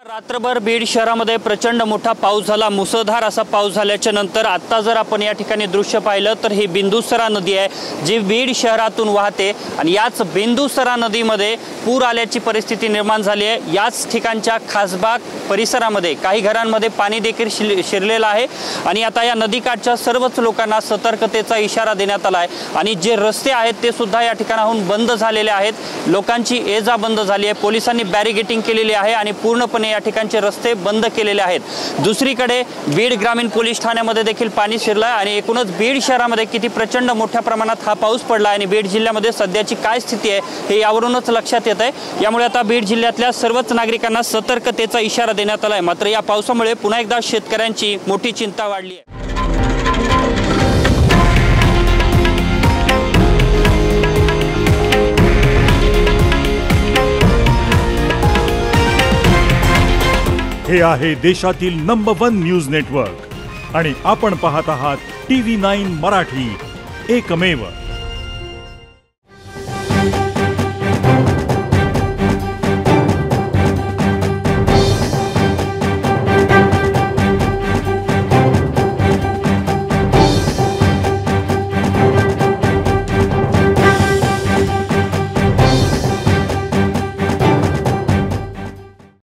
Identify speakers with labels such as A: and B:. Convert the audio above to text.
A: रात्रभर बीड शहरामध्ये प्रचंड मोठा पाऊस झाला। मुसळधार असा पाऊस झाल्याच्या नंतर आता जर आपण या ठिकाणी दृश्य पाहिलं तर ही बिंदुसरा नदी आहे जी बीड शहरातून वाहते आणि याच बिंदुसरा नदीमध्ये पूर आल्याची परिस्थिती निर्माण झाली आहे। याच ठिकाणच्या खासबाग परिसरामध्ये काही घरांमध्ये पाणी देखील शिरलेलं आहे आणि आता या नदीकाठच्या सर्वच लोकांना सतर्कतेचा इशारा देण्यात आला आहे आणि जे रस्ते आहेत ते सुद्धा या ठिकाणाहून बंद झालेले आहेत। लोकांची ये-जा बंद झाली आहे। पोलिसांनी बॅरिगेटिंग केलेली आहे आणि पूर्णपणे या ठिकाणचे रस्ते बंद केलेले आहेत। दुसरीकडे बीड ग्रामीण पोलीस ठाण्यामध्ये देखील पाणी शिरलं आहे आणि एकूणच बीड शहरामध्ये किती प्रचंड मोठ्या प्रमाणात हा पाऊस पडला आणि बीड जिल्ह्यामध्ये सध्याची काय स्थिती आहे हे यावरूनच लक्षात येत आहे। यामुळे आता बीड जिल्ह्यातल्या सर्वच नागरिकांना सतर्कतेचा इशारा देण्यात आला आहे। मात्र या पावसामुळे पुन्हा एकदा शेतकऱ्यांची मोठी चिंता वाढली आहे।
B: हे आहे देशातील नंबर 1 न्यूज नेटवर्क आणि आपण पाहत आहात TV9 मराठी, एकमेव।